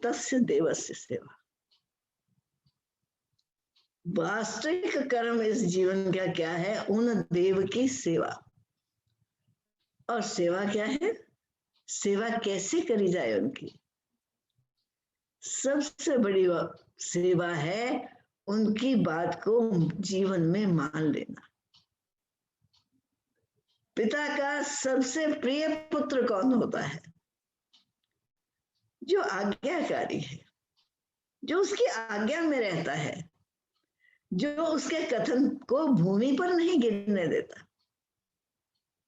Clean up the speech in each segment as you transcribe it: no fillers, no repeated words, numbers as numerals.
तस्य देवस्य सेवा। वास्तविक कर्म इस जीवन का क्या है? उन देव की सेवा। और सेवा क्या है? सेवा कैसे करी जाए उनकी? सबसे बड़ी सेवा है उनकी बात को जीवन में मान लेना। पिता का सबसे प्रिय पुत्र कौन होता है? जो आज्ञाकारी है, जो उसकी आज्ञा में रहता है, जो उसके कथन को भूमि पर नहीं गिरने देता,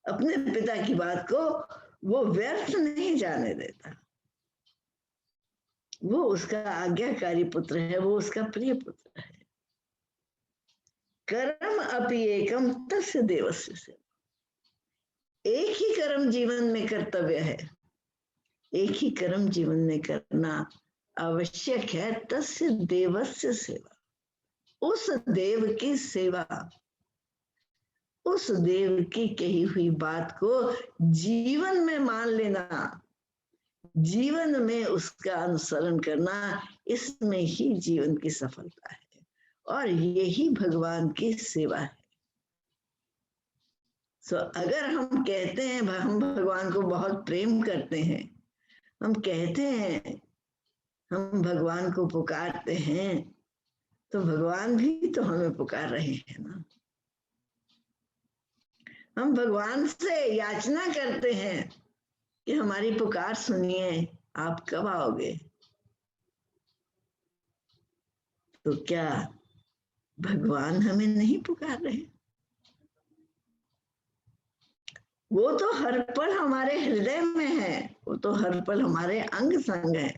अपने पिता की बात को वो व्यर्थ नहीं जाने देता। वो उसका आज्ञाकारी पुत्र है, वो उसका प्रिय पुत्र है। कर्म अपि एकम तस्य देवस्य सेवा। एक ही कर्म जीवन में कर्तव्य है, एक ही कर्म जीवन में करना आवश्यक है। तस्य देवस्य सेवा, उस देव की सेवा, उस देव की कही हुई बात को जीवन में मान लेना, जीवन में उसका अनुसरण करना, इसमें ही जीवन की सफलता है और यही भगवान की सेवा है। अगर हम कहते हैं हम भगवान को बहुत प्रेम करते हैं, हम कहते हैं हम भगवान को पुकारते हैं, तो भगवान भी तो हमें पुकार रहे हैं ना। हम भगवान से याचना करते हैं कि हमारी पुकार सुनिए, आप कब आओगे? तो क्या भगवान हमें नहीं पुकार रहे? वो तो हर पल हमारे हृदय में है, वो तो हर पल हमारे अंग संग है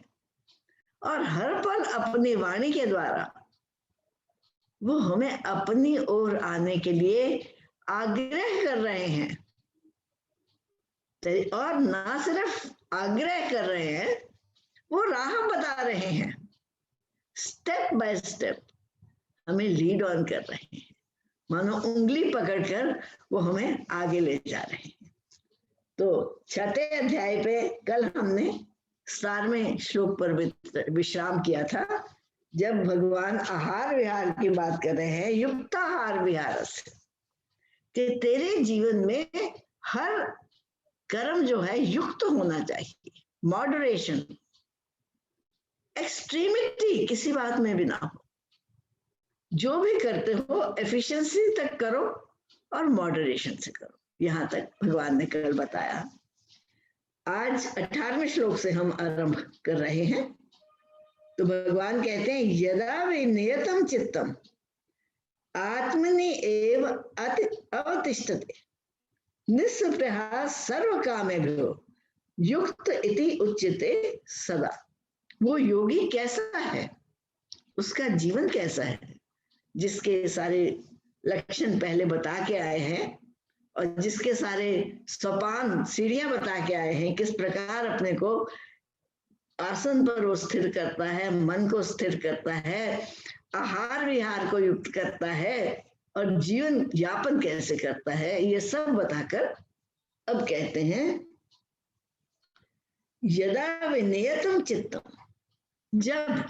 और हर पल अपनी वाणी के द्वारा वो हमें अपनी ओर आने के लिए आग्रह कर रहे हैं। और ना सिर्फ आग्रह कर रहे हैं, वो राह बता रहे हैं। स्टेप बाय स्टेप हमें लीड ऑन कर रहे हैं, मानो उंगली पकड़कर वो हमें आगे ले जा रहे हैं। तो 6ठे अध्याय पे कल हमने 17वें श्लोक पर विश्राम किया था, जब भगवान आहार विहार की बात कर रहे हैं, युक्ताहार विहार से, कि तेरे जीवन में हर कर्म जो है युक्त होना चाहिए, मॉडरेशन, एक्सट्रीमिटी किसी बात में भी ना हो। जो भी करते हो एफिशिएंसी तक करो और मॉडरेशन से करो। यहां तक भगवान ने कल बताया। आज 18वें श्लोक से हम आरंभ कर रहे हैं। तो भगवान कहते हैं, यदा विनियतम चित्तम आत्मनि एव अवतिष्ठते निस्पृहा सर्व कामेभ्यो युक्त इति उच्यते सदा। वो योगी कैसा है, उसका जीवन कैसा है, जिसके सारे लक्षण पहले बता के आए हैं और जिसके सारे सोपान सीढ़ियां बता के आए हैं, किस प्रकार अपने को आसन पर वो स्थिर करता है, मन को स्थिर करता है, आहार विहार को युक्त करता है और जीवन यापन कैसे करता है, ये सब बताकर अब कहते हैं, यदा विनियतम चित्तम, जब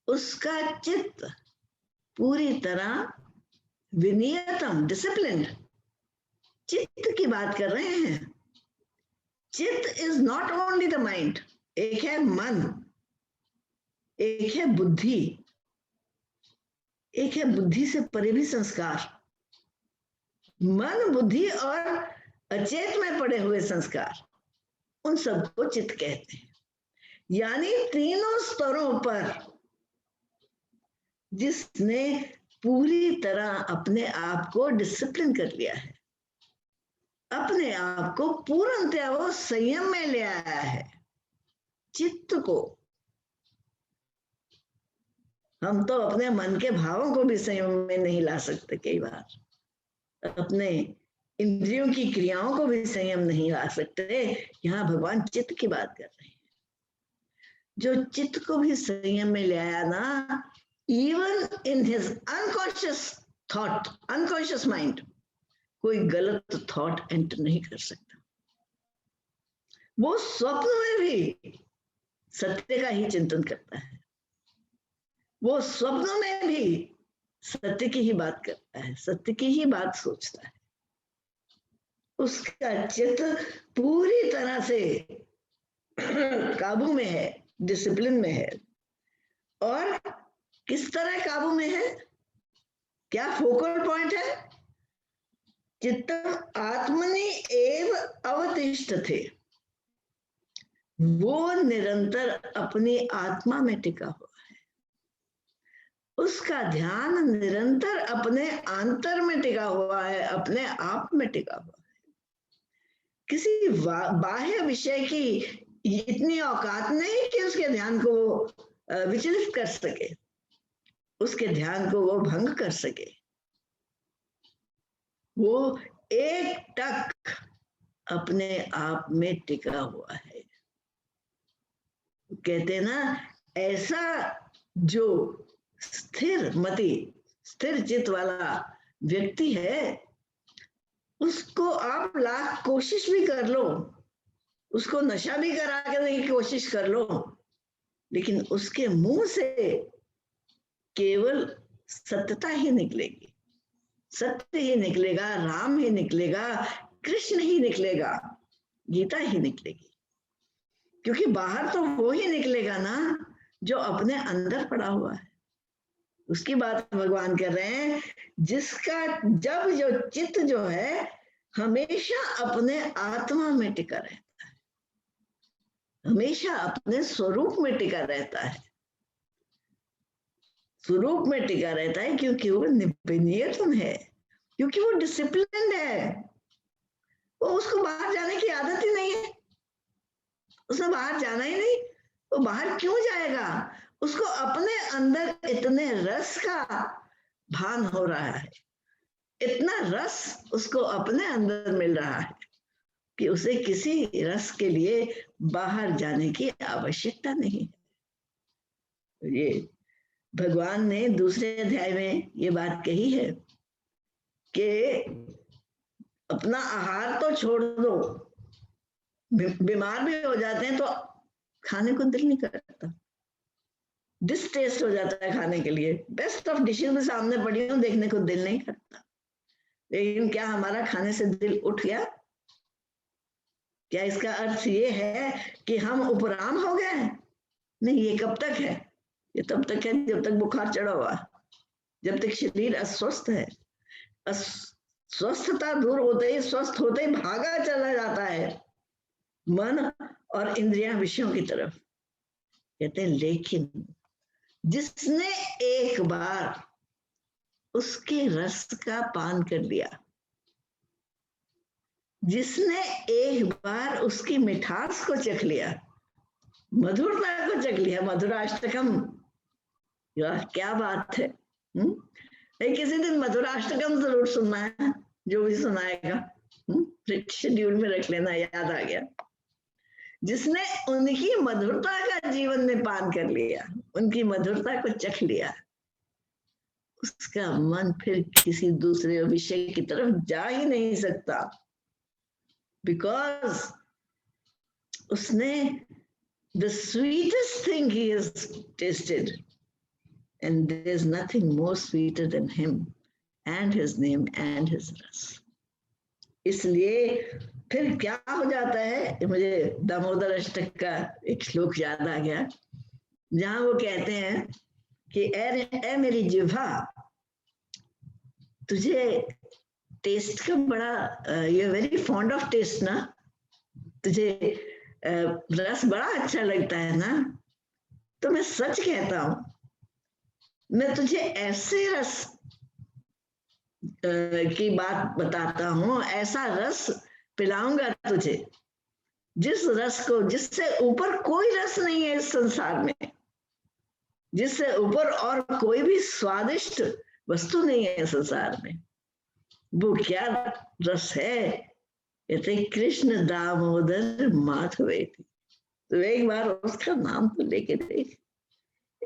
उसका चित्त पूरी तरह विनियतम, डिसिप्लिन, चित्त की बात कर रहे हैं। चित्त is not only the mind, एक है मन, एक है बुद्धि, एक है बुद्धि से परे भी संस्कार। मन, बुद्धि और अचेत में पड़े हुए संस्कार, उन सबको चित्त कहते हैं। यानी तीनों स्तरों पर जिसने पूरी तरह अपने आप को डिसिप्लिन कर लिया है, अपने आप को पूर्णतया वो संयम में ले आया है। चित्त को हम तो अपने मन के भावों को भी संयम में नहीं ला सकते, कई बार अपने इंद्रियों की क्रियाओं को भी संयम नहीं ला सकते। यहाँ भगवान चित्त की बात कर रहे हैं। जो चित्त को भी संयम में ले आया ना, even in his unconscious thought, unconscious mind, कोई गलत थॉट एंटर नहीं कर सकता। वो स्वप्न में भी सत्य का ही चिंतन करता है, वो स्वप्नों में भी सत्य की ही बात करता है, सत्य की ही बात सोचता है। उसका चित्त पूरी तरह से काबू में है, डिसिप्लिन में है। और किस तरह काबू में है, क्या फोकल पॉइंट है? चित्तम आत्मनि एव अवतिष्ठते, वो निरंतर अपनी आत्मा में टिका हुआ है, उसका ध्यान निरंतर अपने आंतर में टिका हुआ है, अपने आप में टिका हुआ है। किसी बाह्य विषय की इतनी औकात नहीं कि उसके ध्यान को विचलित कर सके, उसके ध्यान को वो भंग कर सके। वो एक टक अपने आप में टिका हुआ है। कहते हैं ना, ऐसा जो स्थिर मति, स्थिर चित्त वाला व्यक्ति है, उसको आप लाख कोशिश भी कर लो, उसको नशा भी करा करने की कोशिश कर लो, लेकिन उसके मुंह से केवल सत्यता ही निकलेगी, सत्य ही निकलेगा, राम ही निकलेगा, कृष्ण ही निकलेगा, गीता ही निकलेगी। क्योंकि बाहर तो वो ही निकलेगा ना जो अपने अंदर पड़ा हुआ है। उसकी बात भगवान कर रहे हैं, जिसका जब जो चित्त जो है हमेशा अपने आत्मा में टिका रहता है, हमेशा अपने स्वरूप में टिका रहता है, स्वरूप में टिका रहता है, क्योंकि वो नियतन है, क्योंकि वो डिसिप्लिन है। वो उसको बाहर जाने की आदत ही नहीं है, उसने बाहर जाना ही नहीं, वो बाहर क्यों जाएगा? उसको अपने अंदर इतने रस का भान हो रहा है, इतना रस उसको अपने अंदर मिल रहा है कि उसे किसी रस के लिए बाहर जाने की आवश्यकता नहीं है। ये भगवान ने दूसरे अध्याय में ये बात कही है कि अपना आहार तो छोड़ दो, बीमार भी हो जाते हैं तो खाने को दिल नहीं करता, डिसटेस्ट हो जाता है खाने के लिए, बेस्ट ऑफ डिशेज में सामने पड़ी हूँ, देखने को दिल नहीं करता। लेकिन क्या हमारा खाने से दिल उठ गया? क्या इसका अर्थ ये है कि हम उपराम हो गए? नहीं, ये कब तक है? ये तब तक है जब तक बुखार चढ़ा हुआ, जब तक शरीर अस्वस्थ है। स्वस्थता दूर होते ही, स्वस्थ होते ही भागा चला जाता है मन और इंद्रियां विषयों की तरफ। कहते हैं लेकिन जिसने एक बार उसके रस का पान कर लिया, जिसने एक बार उसकी मिठास को चख लिया, मधुरता को चख लिया, मधुराष्टकम, क्या बात है। किसी दिन मधुराष्टकम जरूर सुनना है, जो भी सुनाएगा शेड्यूल में रख लेना, याद आ गया। जिसने उनकी मधुरता का जीवन में पान कर लिया, उनकी मधुरता को चख लिया, उसका मन फिर किसी दूसरे विषय की तरफ जा ही नहीं सकता, बिकॉज उसने the sweetest thing he has tasted, and there is nothing more sweeter than him and his name and his rasa. इसलिए फिर क्या हो जाता है, मुझे दामोदर अष्टक का एक श्लोक याद आ गया, जहां वो कहते हैं कि ए मेरी जिह्वा, तुझे टेस्ट का बड़ा, you are very fond of taste ना, तुझे रस बड़ा अच्छा लगता है ना, तो मैं सच कहता हूं, मैं तुझे ऐसे रस की बात बताता हूं, ऐसा रस पिलाऊंगा तुझे, जिस रस को, जिससे ऊपर कोई रस नहीं है इस संसार में, जिससे ऊपर और कोई भी स्वादिष्ट वस्तु नहीं है संसार में। वो क्या रस है? कहते कृष्ण दामोदर माधवेति। तो एक बार उसका नाम तो लेके देख,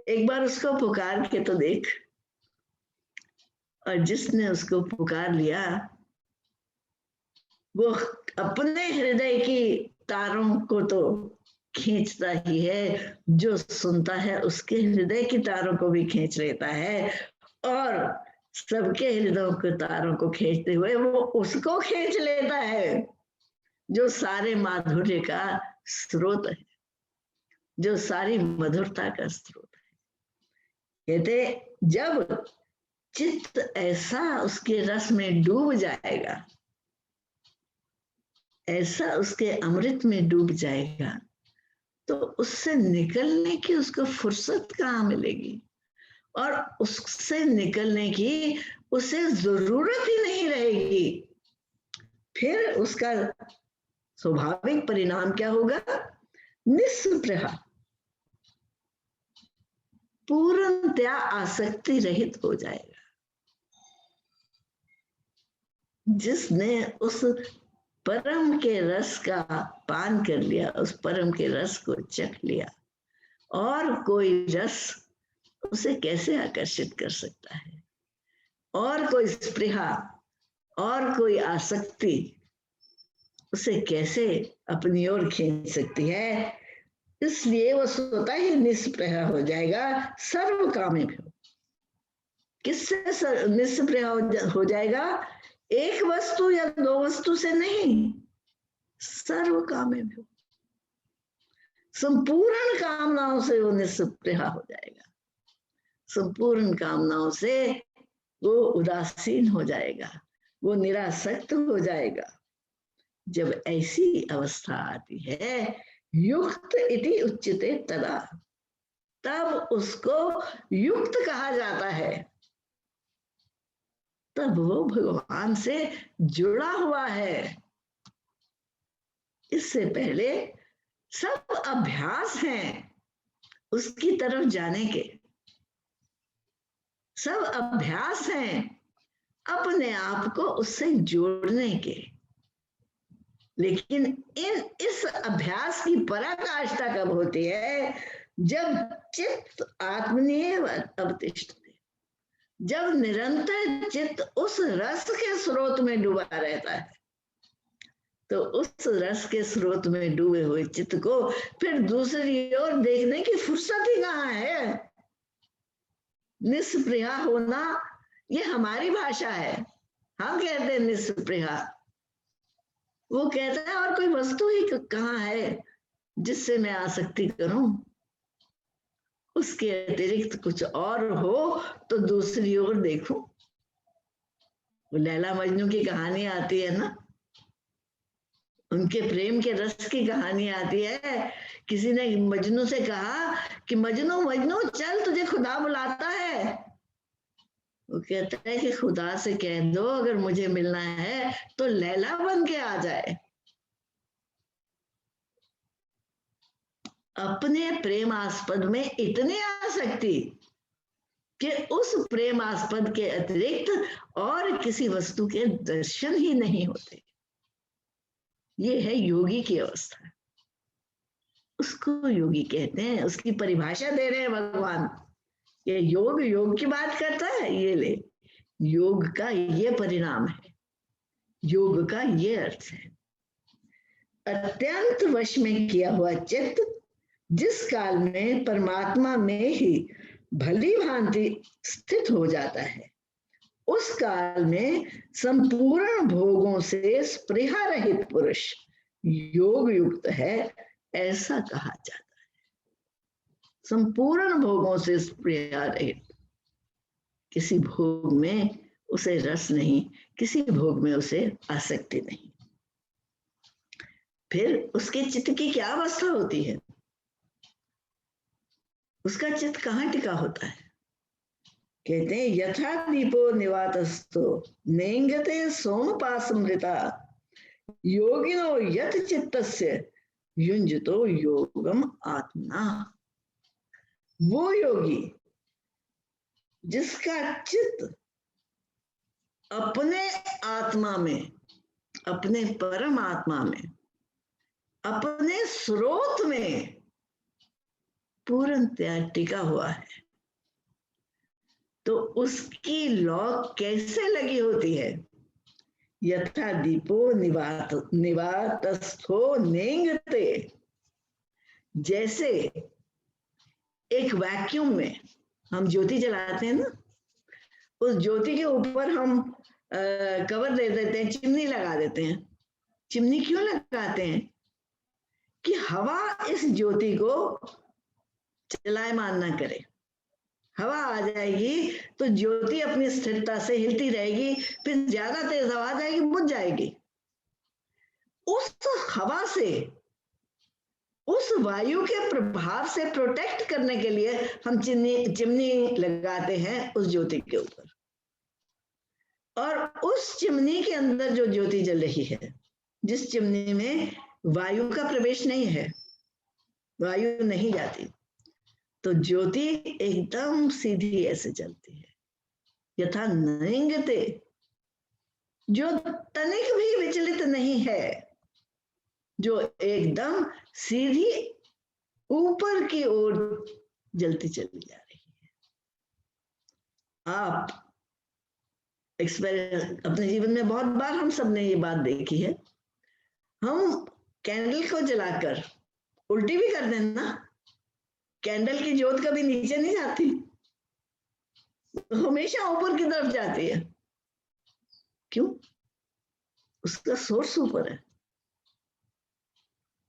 एक बार उसको पुकार के तो देख। और जिसने उसको पुकार लिया, वो अपने हृदय की तारों को तो खींचता ही है, जो सुनता है उसके हृदय की तारों को भी खींच लेता है, और सबके हृदयों के तारों को खींचते हुए वो उसको खींच लेता है जो सारे माधुर्य का स्रोत है, जो सारी मधुरता का स्रोत है। कहते जब चित्त ऐसा उसके रस में डूब जाएगा, ऐसा उसके अमृत में डूब जाएगा, तो उससे निकलने की उसको फुर्सत कहाँ मिलेगी, और उससे निकलने की उसे जरूरत ही नहीं रहेगी। फिर उसका स्वाभाविक परिणाम क्या होगा? निस्पृहा, पूर्णतया आसक्ति रहित हो जाएगा। जिसने उस परम के रस का पान कर लिया, उस परम के रस को चख लिया, और कोई रस उसे कैसे आकर्षित कर सकता है, और कोई स्पृहा और कोई आसक्ति उसे कैसे अपनी ओर खींच सकती है। इसलिए वो स्वतः ही निस्पृहा हो जाएगा, सर्वकामी भी हो। किससे निस्पृहा हो जाएगा? एक वस्तु या दो वस्तु से नहीं, सर्वकामी भी हो। संपूर्ण कामनाओं से वो निस्पृहा हो जाएगा, संपूर्ण कामनाओं से वो उदासीन हो जाएगा, वो निरासक्त हो जाएगा। जब ऐसी अवस्था आती है, युक्त इति उच्यते तदा, तब उसको युक्त कहा जाता है, तब वो भगवान से जुड़ा हुआ है। इससे पहले सब अभ्यास हैं उसकी तरफ जाने के, सब अभ्यास हैं अपने आप को उससे जोड़ने के, लेकिन इस अभ्यास की पराकाष्ठा कब होती है? जब चित्त आत्मनियेव अवतिष्ठते, जब निरंतर चित्त उस रस के स्रोत में डूबा रहता है, तो उस रस के स्रोत में डूबे हुए चित्त को फिर दूसरी ओर देखने की फुर्सत ही कहाँ है। निस्पृहा होना ये हमारी भाषा है, हम कहते हैं निस्पृहा, वो कहता है और कोई वस्तु ही कहाँ है जिससे मैं आसक्ति करूं, उसके अतिरिक्त कुछ और हो तो दूसरी ओर देखूं। वो लैला मजनू की कहानी आती है ना, उनके प्रेम के रस की कहानी आती है। किसी ने मजनू से कहा कि मजनू मजनू चल, तुझे खुदा बुलाता है। वो कहता है कि खुदा से कह दो अगर मुझे मिलना है तो लैला बन के आ जाए। अपने प्रेमास्पद में इतनी आसक्ति कि उस प्रेमास्पद के अतिरिक्त और किसी वस्तु के दर्शन ही नहीं होते। ये है योगी की अवस्था, उसको योगी कहते हैं। उसकी परिभाषा दे रहे हैं भगवान। ये योग, योग की बात करता है, ये ले, योग का ये परिणाम है, योग का ये अर्थ है। अत्यंत वश में किया हुआ चित्त जिस काल में परमात्मा में ही भली भांति स्थित हो जाता है, उस काल में संपूर्ण भोगों से स्पृहा रहित पुरुष योग युक्त है, ऐसा कहा जाता है। संपूर्ण भोगों से स्पृहा रहित, किसी भोग में उसे रस नहीं, किसी भोग में उसे आसक्ति नहीं। फिर उसके चित्त की क्या अवस्था होती है? उसका चित्त कहाँ टिका होता है? कहते हैं यथा दीपो निवातस्थो नेंगते सोमपासमृता योगिनो यत चित्तस्य युंजतो योगम आत्मना। वो योगी जिसका चित्त अपने आत्मा में, अपने परम आत्मा में, अपने स्रोत में पूर्णतया टिका हुआ है, तो उसकी लौ कैसे लगी होती है? यथा दीपो निवातस्थो नेंगते, जैसे एक वैक्यूम में हम ज्योति जलाते हैं ना, उस ज्योति के ऊपर हम कवर दे देते हैं, चिमनी लगा देते हैं। चिमनी क्यों लगाते हैं? कि हवा इस ज्योति को चलायमान ना करे। हवा आ जाएगी तो ज्योति अपनी स्थिरता से हिलती रहेगी, फिर ज्यादा तेज हवा आ जाएगी, बुझ जाएगी। उस हवा से, उस वायु के प्रभाव से प्रोटेक्ट करने के लिए हम चिमनी लगाते हैं उस ज्योति के ऊपर। और उस चिमनी के अंदर जो ज्योति जल रही है, जिस चिमनी में वायु का प्रवेश नहीं है, वायु नहीं जाती, तो ज्योति एकदम सीधी ऐसे चलती है, यथा नयंगते, जो तनिक भी विचलित नहीं है, जो एकदम सीधी ऊपर की ओर जलती चली जा रही है। आप अपने जीवन में बहुत बार हम सब ने ये बात देखी है, हम कैंडल को जलाकर उल्टी भी कर दें ना, कैंडल की ज्योत कभी नीचे नहीं जाती, हमेशा ऊपर की तरफ जाती है। क्यों? उसका सोर्स ऊपर है।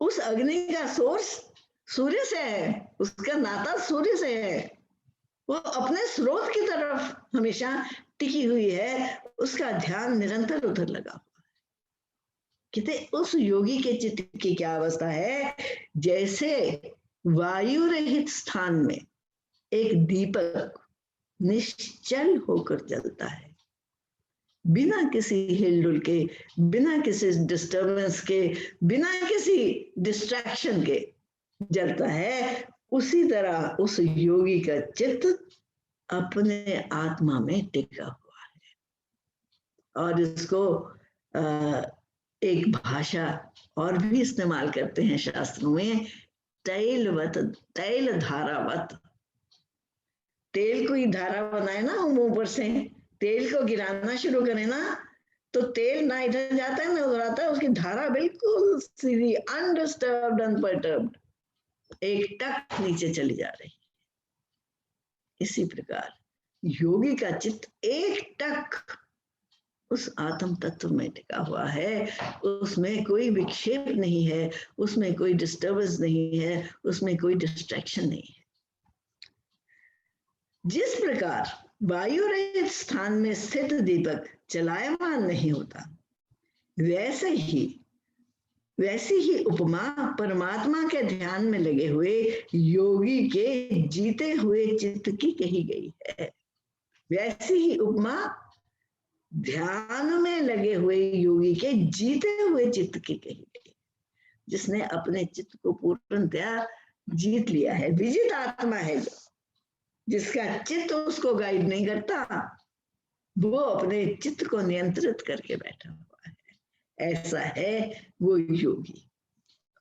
उस अग्नि का सोर्स सूर्य से है, उसका नाता सूर्य से है, वो अपने स्रोत की तरफ हमेशा टिकी हुई है, उसका ध्यान निरंतर उधर लगा हुआ है। कहते उस योगी के चित्त की क्या अवस्था है? जैसे वायु रहित स्थान में एक दीपक निश्चल होकर जलता है, बिना किसी हिलडुल के, बिना किसी डिस्टरबेंस के, बिना किसी डिस्ट्रैक्शन के जलता है, उसी तरह उस योगी का चित्त अपने आत्मा में टिका हुआ है। और इसको एक भाषा और भी इस्तेमाल करते हैं शास्त्रों में, तैलवत, तैल धारावत। तेल को ही धारा बनाए ना हम, ऊपर से तेल को गिराना शुरू करें ना, तो तेल ना इधर जाता है ना उधर आता है, उसकी धारा बिल्कुल सीधी, अनडिस्टर्ब्ड, अनपर्टर्ब्ड, एक टक नीचे चली जा रही है। इसी प्रकार योगी का चित्त एक टक उस आत्म तत्व में टिका हुआ है, उसमें कोई विक्षेप नहीं है, उसमें कोई डिस्टर्बेंस नहीं है, उसमें कोई डिस्ट्रैक्शन नहीं है। जिस प्रकार वायु रहित स्थान में स्थित दीपक चलायमान नहीं होता, वैसी ही उपमा परमात्मा के ध्यान में लगे हुए योगी के जीते हुए चित्त की कही गई है। वैसी ही उपमा ध्यान में लगे हुए योगी के जीते हुए चित्त की कही गई, जिसने अपने चित्त को पूर्णतया जीत लिया है, विजित आत्मा है, जो जिसका चित्त उसको गाइड नहीं करता, वो अपने चित्त को नियंत्रित करके बैठा हुआ है, ऐसा है वो योगी।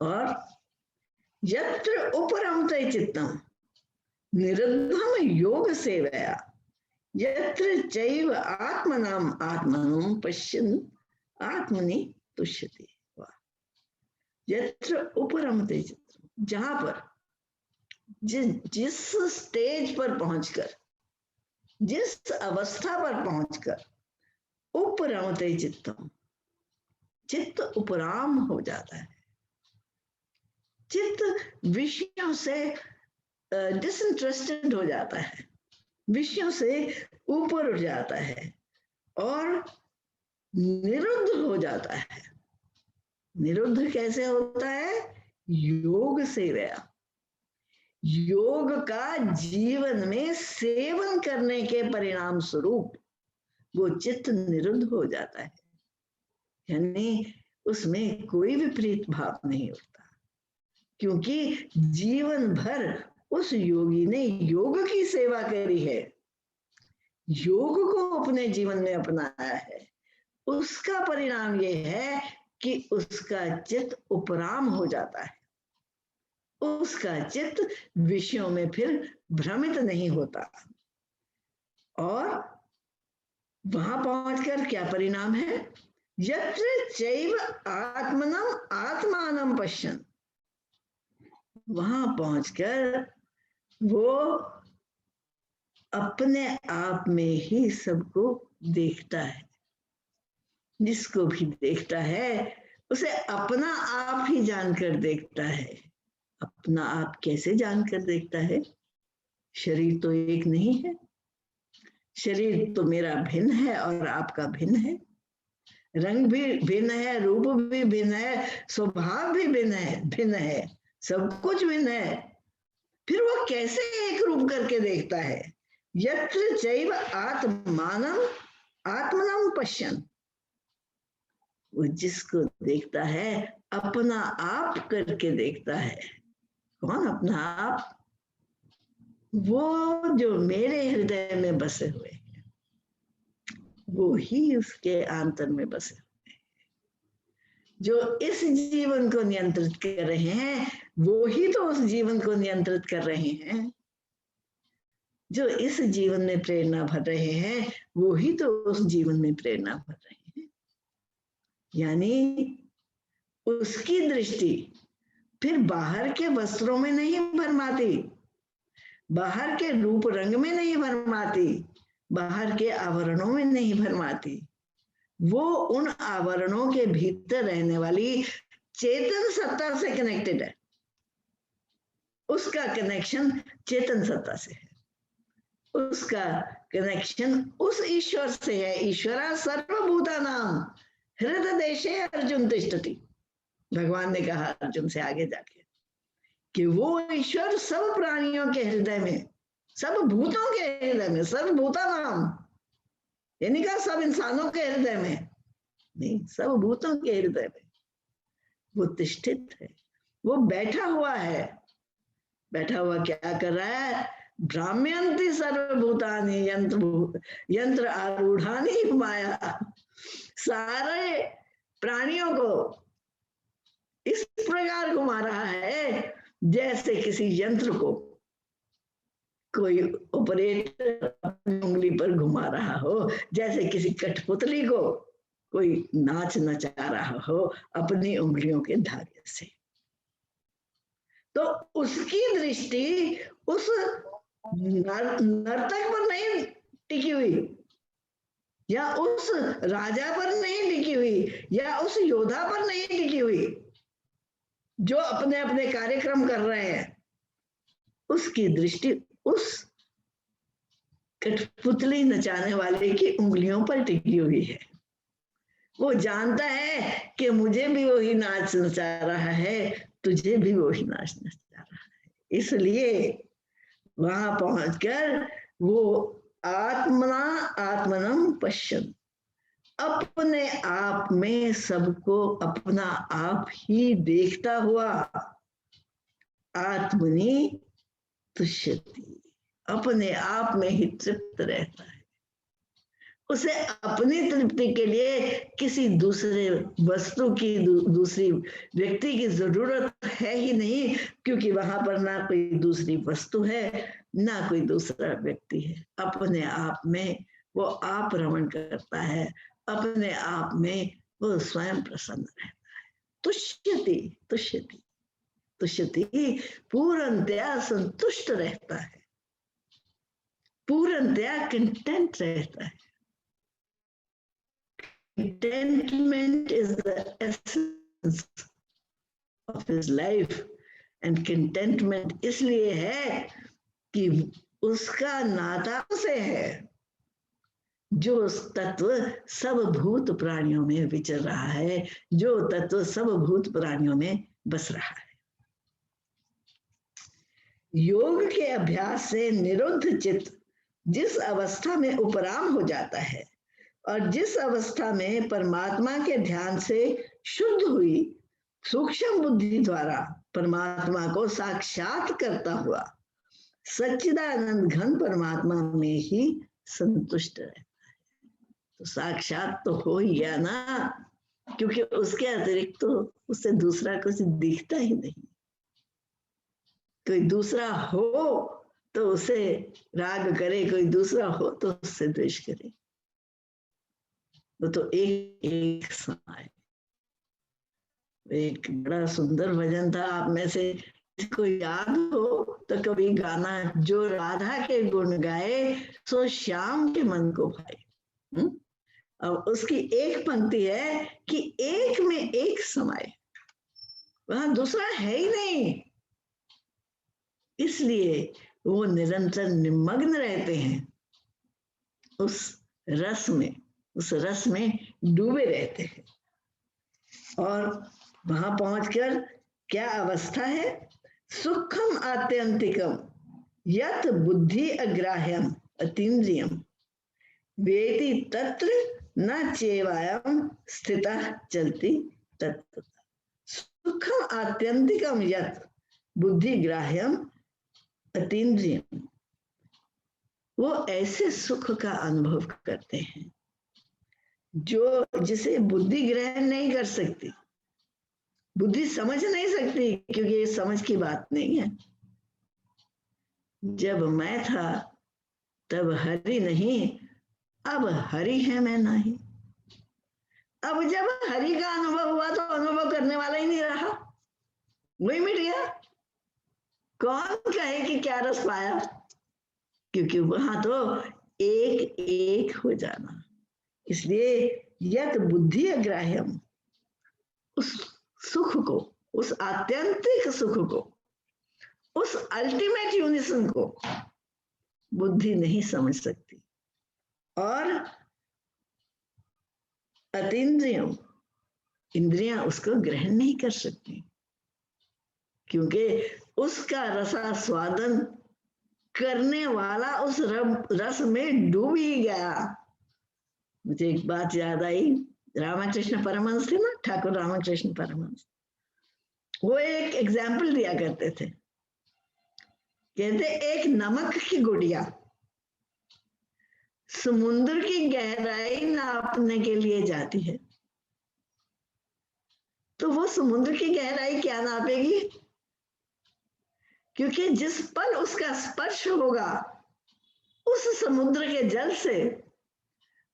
और यत्र उपरमते चित्तम निरुद्धम योग सेवया, यत्र चैव आत्मनाम आत्मनो पश्यन् आत्मनि तुष्यति। यत्र उपरमते चित्तम, जहां पर जिस स्टेज पर पहुंचकर, जिस अवस्था पर पहुंचकर उपरमते चित्तम, चित्त उपराम हो जाता है, चित्त विषयों से डिसइंटरेस्टेड हो जाता है, विषयों से ऊपर उठ जाता है और निरुद्ध हो जाता है। निरुद्ध कैसे होता है? योग सेवया, योग का जीवन में सेवन करने के परिणाम स्वरूप वो चित्त निरुद्ध हो जाता है, यानी उसमें कोई विपरीत भाव नहीं होता, क्योंकि जीवन भर उस योगी ने योग की सेवा करी है, योग को अपने जीवन में अपनाया है। उसका परिणाम ये है कि उसका चित्त उपराम हो जाता है, उसका चित्त विषयों में फिर भ्रमित नहीं होता। और वहां पहुंचकर क्या परिणाम है? यत्र चैव आत्मनम आत्मानम पश्यन्, वहां पहुंचकर वो अपने आप में ही सबको देखता है। जिसको भी देखता है उसे अपना आप ही जानकर देखता है। अपना आप कैसे जानकर देखता है? शरीर तो एक नहीं है। शरीर तो मेरा भिन्न है और आपका भिन्न है। रंग भी भिन्न है, रूप भी भिन्न है, स्वभाव भी भिन्न है, सब कुछ भिन्न है। फिर वो कैसे एक रूप करके देखता है? यत्र चैव आत्मानं आत्मनं पश्यन्। वो जिसको देखता है अपना आप करके देखता है। कौन अपना आप? वो जो मेरे हृदय में बसे हुए हैं, वो ही उसके आंतर में बसे हुए हैं। जो इस जीवन को नियंत्रित कर रहे हैं वो ही तो उस जीवन को नियंत्रित कर रहे हैं। जो इस जीवन में प्रेरणा भर रहे हैं वो ही तो उस जीवन में प्रेरणा भर रहे हैं। यानी उसकी दृष्टि फिर बाहर के वस्त्रों में नहीं भरमाती, बाहर के रूप रंग में नहीं भरमाती, बाहर के आवरणों में नहीं भरमाती। वो उन आवरणों के भीतर रहने वाली चेतन सत्ता से कनेक्टेड है। उसका कनेक्शन चेतन सत्ता से है। उसका कनेक्शन उस ईश्वर से है। ईश्वरा सर्वभूतानां हृदय देशे अर्जुन तिष्ठति। भगवान ने कहा अर्जुन से आगे जाके कि वो ईश्वर सब प्राणियों के हृदय में, सब भूतों के हृदय में, सर्वभूतानां यानी कहा सब इंसानों के हृदय में नहीं, सब भूतों के हृदय में वो तिष्ठित है। वो बैठा हुआ है। बैठा हुआ क्या कर रहा है? भ्राम्यन्ति सर्वभूतानि यंत्र आरूढ़ानि माया। सारे प्राणियों को इस प्रकार घुमा रहा है जैसे किसी यंत्र को कोई ऑपरेटर अपनी उंगली पर घुमा रहा हो, जैसे किसी कठपुतली को कोई नाच नचा रहा हो अपनी उंगलियों के धागे से। तो उसकी दृष्टि उस नर्तक पर नहीं टिकी हुई, या उस राजा पर नहीं टिकी हुई, या उस योद्धा पर नहीं टिकी हुई जो अपने अपने कार्यक्रम कर रहे हैं। उसकी दृष्टि उस कठपुतली नचाने वाले की उंगलियों पर टिकी हुई है। वो जानता है कि मुझे भी वही नाच नचा रहा है, तुझे भी वही नाच नचा रहा है। इसलिए वहां पहुंचकर वो आत्मना आत्मनम पश्यन्, अपने आप में सबको अपना आप ही देखता हुआ आत्मनि तुष्यति, अपने आप में ही तृप्त रहता है। उसे अपनी तृप्ति के लिए किसी दूसरे वस्तु की, दूसरी व्यक्ति की जरूरत है ही नहीं, क्योंकि वहां पर ना कोई दूसरी वस्तु है ना कोई दूसरा व्यक्ति है। अपने आप में वो आप रमण करता है, अपने आप में वो स्वयं प्रसन्न रहता है। तुष्यति तुष्यति तुष्यति, पूर्णतया संतुष्ट रहता है, पूर्णतया कंटेंट रहता है। Contentment is the essence of his life, and contentment इसलिए है कि उसका नाता से है जो तत्व सब भूत प्राणियों में विचर रहा है, जो तत्व सब भूत प्राणियों में बस रहा है। योग के अभ्यास से निरुद्ध चित्त जिस अवस्था में उपराम हो जाता है और जिस अवस्था में परमात्मा के ध्यान से शुद्ध हुई सूक्ष्म बुद्धि द्वारा परमात्मा को साक्षात करता हुआ सच्चिदानंद घन परमात्मा में ही संतुष्ट रहता है। तो साक्षात तो हो ही गया ना, क्योंकि उसके अतिरिक्त तो उससे दूसरा कुछ दिखता ही नहीं। कोई दूसरा हो तो उसे राग करे, कोई दूसरा हो तो उससे द्वेष करे। वो तो एक समय एक बड़ा सुंदर भजन था, आप में से जिसको याद हो तो कभी गाना, जो राधा के गुण गाए सो श्याम के मन को भाए। अब उसकी एक पंक्ति है कि एक में एक समाये, वहां दूसरा है ही नहीं, इसलिए वो निरंतर निमग्न रहते हैं उस रस में, उस रस में डूबे रहते हैं। और वहां पहुंचकर क्या अवस्था है? सुखम आत्यंतिकम यत बुद्धि अग्राह्यम अतीन्द्रियम वेति तत्र न चेवायम स्थिता चलती तत्व। सुखम आत्यंतिकम यत बुद्धि ग्राह्यम अतीन्द्रियम, वो ऐसे सुख का अनुभव करते हैं जो जिसे बुद्धि ग्रहण नहीं कर सकती, बुद्धि समझ नहीं सकती, क्योंकि ये समझ की बात नहीं है। जब मैं था तब हरि नहीं, अब हरि है मैं नहीं। अब जब हरि का अनुभव हुआ तो अनुभव करने वाला ही नहीं रहा, वही मिट गया। कौन कहे कि क्या रस पाया, क्योंकि वहां तो एक एक हो जाना। इसलिए यत बुद्धि अग्राह्यम, उस सुख को, उस आत्यंतिक सुख को, उस अल्टीमेट यूनिसन को बुद्धि नहीं समझ सकती। और अतीन्द्रियम, इंद्रियां उसको ग्रहण नहीं कर सकती, क्योंकि उसका रसास्वादन करने वाला उस रस में डूब ही गया। मुझे एक बात याद आई, रामकृष्ण परमहंस थे ना, ठाकुर रामकृष्ण परमहंस, वो एक एग्जाम्पल दिया करते थे। कहते एक नमक की गुड़िया समुद्र की गहराई नापने के लिए जाती है, तो वो समुद्र की गहराई क्या नापेगी? क्योंकि जिस पल उसका स्पर्श होगा उस समुद्र के जल से,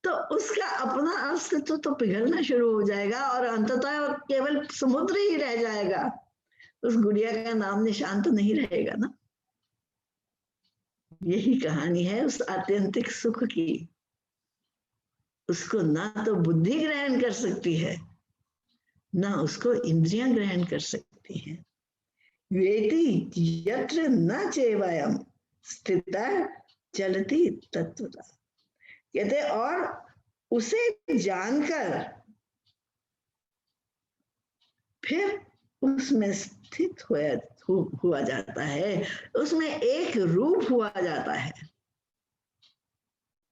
तो उसका अपना अस्तित्व तो पिघलना शुरू हो जाएगा और अंततः केवल समुद्र ही रह जाएगा, उस गुड़िया का नाम निशान तो नहीं रहेगा ना। यही कहानी है उस आत्यंतिक सुख की। उसको ना तो बुद्धि ग्रहण कर सकती है, ना उसको इंद्रियां ग्रहण कर सकती हैं। वेति यत्र न चेवायम स्थिता चलती तत्वता, कहते और उसे जानकर फिर उसमें स्थित हुआ जाता है, उसमें एक रूप हुआ जाता है।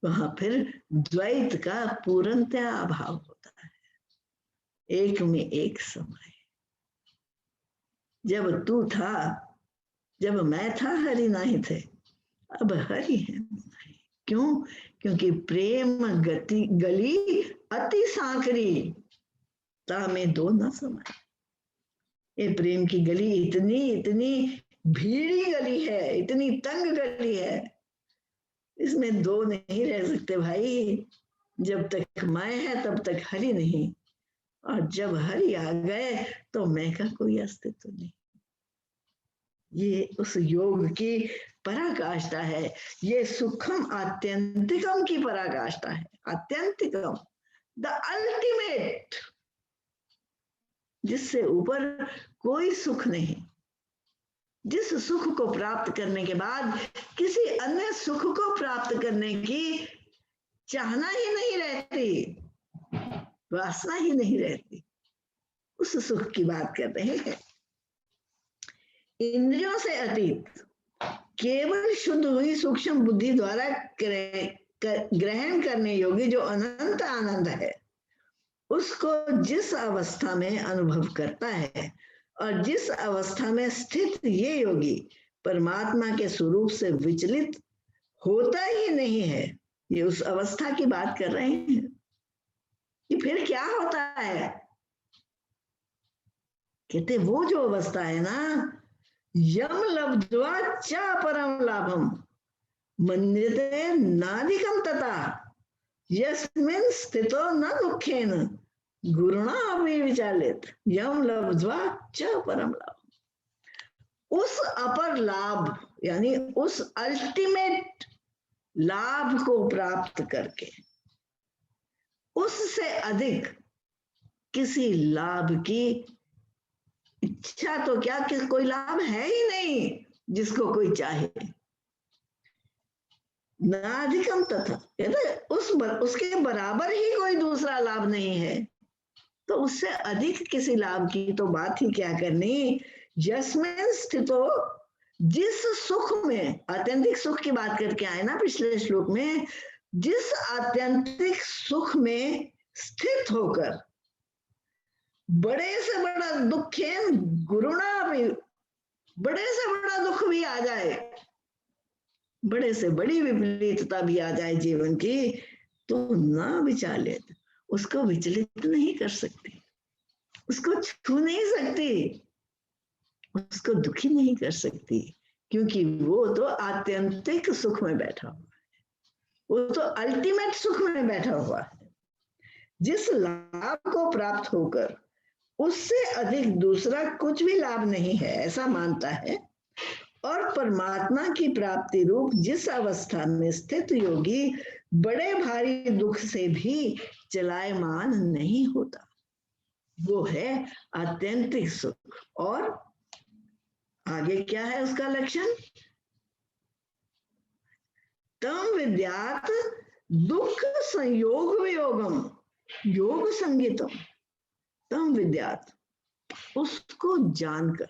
वहां फिर द्वैत का पूर्णतया अभाव होता है, एक में एक समय। जब तू था, जब मैं था हरि नहीं थे, अब हरि है नहीं। क्यों? क्योंकि प्रेम गति गली अति सांकरी ता में दो न समाये। ये प्रेम की गली इतनी इतनी भीड़ी गली है, इतनी तंग गली है, इसमें दो नहीं रह सकते भाई। जब तक मैं है तब तक हरि नहीं, और जब हरि आ गए तो मैं का कोई अस्तित्व नहीं। ये उस योग की पराकाष्ठा है, ये सुखम आत्यंतिकम की पराकाष्ठा है। आत्यंतिकम, द अल्टीमेट, जिससे ऊपर कोई सुख नहीं, जिस सुख को प्राप्त करने के बाद किसी अन्य सुख को प्राप्त करने की चाहना ही नहीं रहती, वासना ही नहीं रहती, उस सुख की बात कर रहे हैं। इंद्रियों से अतीत केवल शुद्ध हुई सूक्ष्म बुद्धि द्वारा ग्रहण करने योग्य जो अनंत आनंद है, उसको जिस अवस्था में अनुभव करता है और जिस अवस्था में स्थित ये योगी परमात्मा के स्वरूप से विचलित होता ही नहीं है, ये उस अवस्था की बात कर रहे हैं। कि फिर क्या होता है? कहते वो जो अवस्था है ना, यम लब्ध्वा च परम लाभम मन्यते नाधिकम तथा यस्मिन् स्थितो न दुखेन गुरुणा अभी विचालित यम लब्ध्वा च परम लाभम। उस अपर लाभ यानी उस अल्टीमेट लाभ को प्राप्त करके उससे अधिक किसी लाभ की इच्छा तो क्या, कि कोई लाभ है ही नहीं जिसको कोई चाहे। नाधिकम तथा, कहते उसके बराबर ही कोई दूसरा लाभ नहीं है, तो उससे अधिक किसी लाभ की तो बात ही क्या करनी। यस्मिन् स्थितो, जिस सुख में, आत्यंतिक सुख की बात करके आए ना पिछले श्लोक में, जिस आत्यंतिक सुख में स्थित होकर बड़े से बड़ा दुख है, गुरुणा भी, बड़े से बड़ा दुख भी आ जाए, बड़े से बड़ी विपरीतता भी आ जाए जीवन की, तो ना विचालित, उसको विचलित नहीं कर सकती, उसको छू नहीं सकती, उसको दुखी नहीं कर सकती, क्योंकि वो तो आत्यंतिक सुख में बैठा हुआ है, वो तो अल्टीमेट सुख में बैठा हुआ है। जिस लाभ को प्राप्त होकर उससे अधिक दूसरा कुछ भी लाभ नहीं है ऐसा मानता है, और परमात्मा की प्राप्ति रूप जिस अवस्था में स्थित योगी बड़े भारी दुख से भी चलायमान नहीं होता, वो है आत्यंतिक सुख। और आगे क्या है उसका लक्षण, तम विद्यात दुख संयोग वियोगम योग संगीतम। तम विद्यात, उसको जानकर,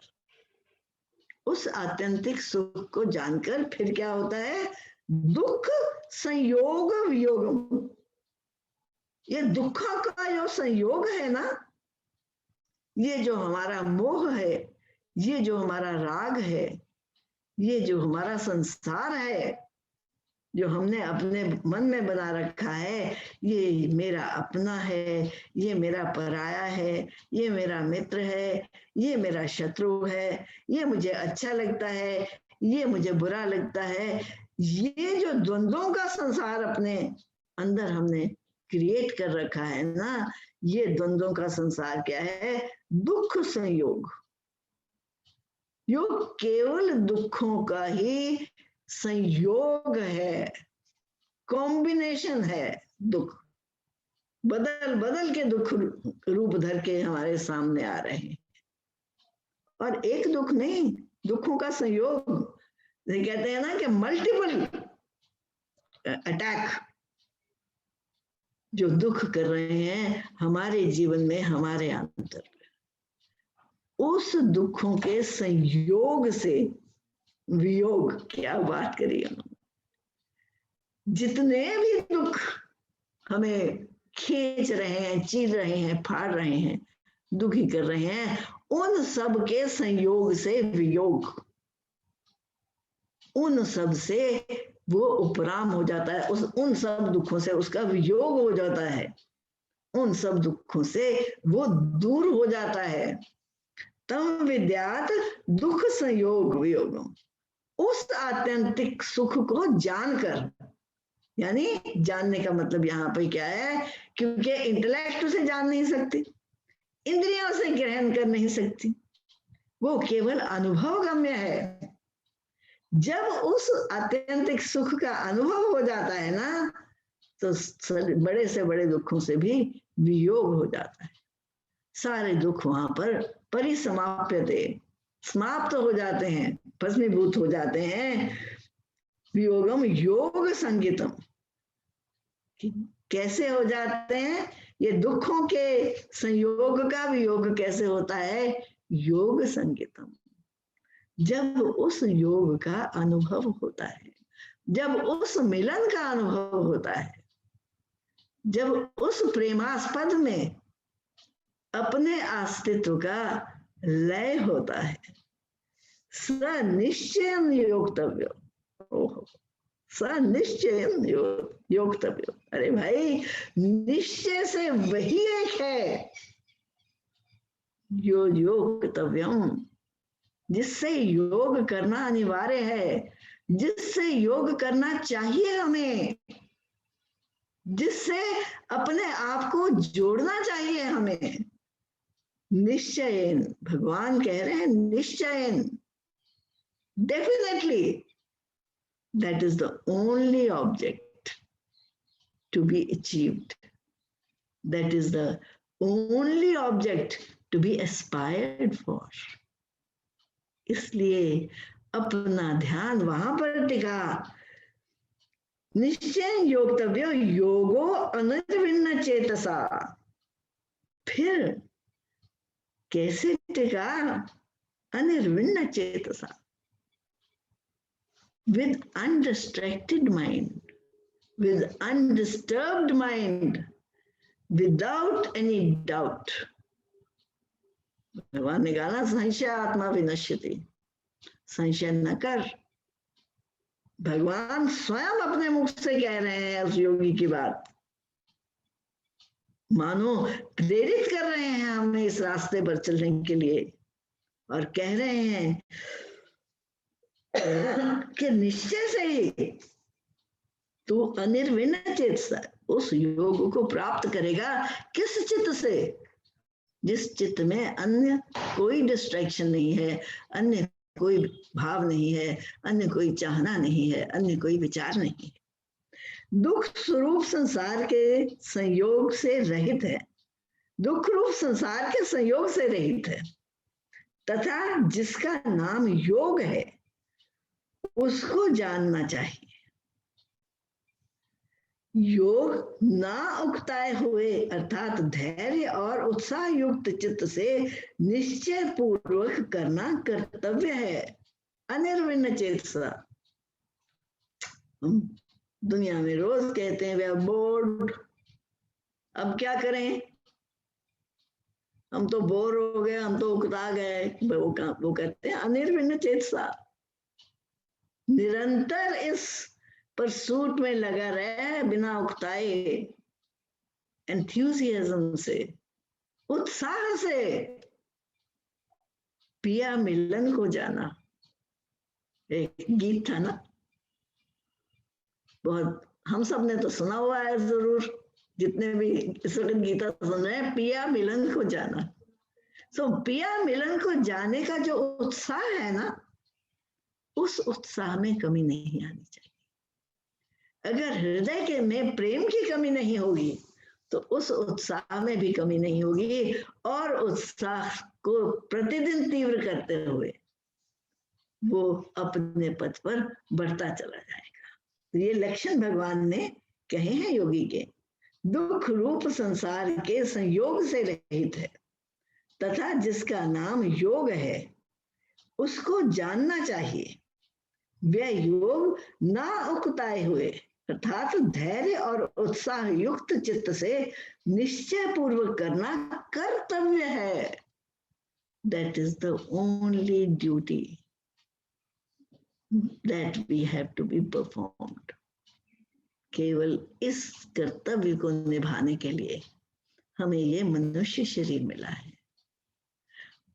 उस आत्यंतिक सुख को जानकर फिर क्या होता है, दुख संयोग वियोगम, ये दुख का जो संयोग है ना, ये जो हमारा मोह है, ये जो हमारा राग है, ये जो हमारा संसार है, जो हमने अपने मन में बना रखा है, ये मेरा अपना है, ये मेरा पराया है, ये मेरा मित्र है, ये मेरा शत्रु है, ये मुझे अच्छा लगता है, ये मुझे बुरा लगता है, ये जो द्वंद्वों का संसार अपने अंदर हमने क्रिएट कर रखा है ना, ये द्वंद्वों का संसार क्या है, दुख संयोग। यो केवल दुखों का ही संयोग है, कॉम्बिनेशन है। दुख बदल बदल के दुख रूप धर के हमारे सामने आ रहे हैं, और एक दुख नहीं, दुखों का संयोग। कहते हैं ना कि मल्टीपल अटैक जो दुख कर रहे हैं हमारे जीवन में, हमारे अंतर, उस दुखों के संयोग से वियोग, क्या बात करी उन्होंने, जितने भी दुख हमें खींच रहे हैं, चीर रहे हैं, फाड़ रहे हैं, दुखी कर रहे हैं, उन सब के संयोग से वियोग, उन सब से वो उपराम हो जाता है, उन सब दुखों से उसका वियोग हो जाता है, उन सब दुखों से वो दूर हो जाता है। तम विद्यात दुख संयोग वियोगम, उस आत्यंतिक सुख को जानकर, यानी जानने का मतलब यहाँ पे क्या है, क्योंकि इंटेलेक्ट से जान नहीं सकती, इंद्रियों से ग्रहण कर नहीं सकती, वो केवल अनुभव गम्य है। जब उस आत्यंतिक सुख का अनुभव हो जाता है ना, तो बड़े से बड़े दुखों से भी वियोग हो जाता है, सारे दुख वहां पर परिसमाप्यते, समाप्त हो जाते हैं, भस्मीभूत हो जाते हैं। वियोगम योग संगीतम, कैसे हो जाते हैं ये दुखों के संयोग का वियोग, कैसे होता है, योग संगीतम, जब उस योग का अनुभव होता है, जब उस मिलन का अनुभव होता है, जब उस प्रेमास्पद में अपने अस्तित्व का लय होता है, सनिश्चयन योक्तव्य, ओहो सनिश्चयन योक्तव्य, अरे भाई निश्चय से वही एक है जो योक्तव्यम, जिससे योग करना अनिवार्य है, जिससे योग करना चाहिए हमें, जिससे अपने आप को जोड़ना चाहिए हमें। निश्चयन, भगवान कह रहे हैं निश्चयन, definitely that is the only object to be achieved. That is the only object to be aspired for. इसलिए अपना ध्यान वहां पर टिका। निश्चय योगतव्य योगो अनिर्विण्ण चेतसा। फिर कैसे टिका? अनिर्विण्ण चेतसा, with undistracted mind, with undisturbed mind, without any doubt. भगवान ने कहा ना, संशय आत्मा विनश्यति, संशय न कर। भगवान स्वयं अपने मुख से कह रहे हैं उस योगी की बात, मानो प्रेरित कर रहे हैं हमें इस रास्ते पर चलने के लिए, और कह रहे हैं कि निश्चय से ही तू अनिर्विण्ण चित्त से उस योग को प्राप्त करेगा। किस चित्त से? जिस चित्त में अन्य कोई डिस्ट्रैक्शन नहीं है, अन्य कोई भाव नहीं है, अन्य कोई चाहना नहीं है, अन्य कोई विचार नहीं है, दुख स्वरूप संसार के संयोग से रहित है, दुख रूप संसार के संयोग से रहित है, तथा जिसका नाम योग है उसको जानना चाहिए। योग ना उकताए हुए अर्थात धैर्य और उत्साह युक्त चित्त से निश्चय पूर्वक करना कर्तव्य है। अनिर्विण्ण चेतसा। हम दुनिया में रोज कहते हैं वे आर बोर्ड, अब क्या करें, हम तो बोर हो गए, हम तो उकता गए। वो कहते हैं अनिर्विण्ण चेतसा, निरंतर इस परसूट में लगा रहे बिना उकताए, एंथुसियाज्म से, उत्साह से पिया मिलन को जाना। एक गीत था ना, बहुत हम सब ने तो सुना हुआ है जरूर, जितने भी इस वक्त गीता सुन रहे हैं, पिया मिलन को जाना। सो पिया मिलन को जाने का जो उत्साह है ना, उस उत्साह में कमी नहीं आनी चाहिए। अगर हृदय के में प्रेम की कमी नहीं होगी तो उस उत्साह में भी कमी नहीं होगी, और उत्साह को प्रतिदिन तीव्र करते हुए वो अपने पथ पर बढ़ता चला जाएगा। तो ये लक्षण भगवान ने कहे हैं योगी के। दुख रूप संसार के संयोग से रहित है, तथा जिसका नाम योग है उसको जानना चाहिए। वह योग ना उकताए हुए अर्थात धैर्य और उत्साह युक्त चित्त से निश्चय पूर्वक करना कर्तव्य है। That is the only duty that we have to be performed. केवल इस कर्तव्य को निभाने के लिए हमें ये मनुष्य शरीर मिला है,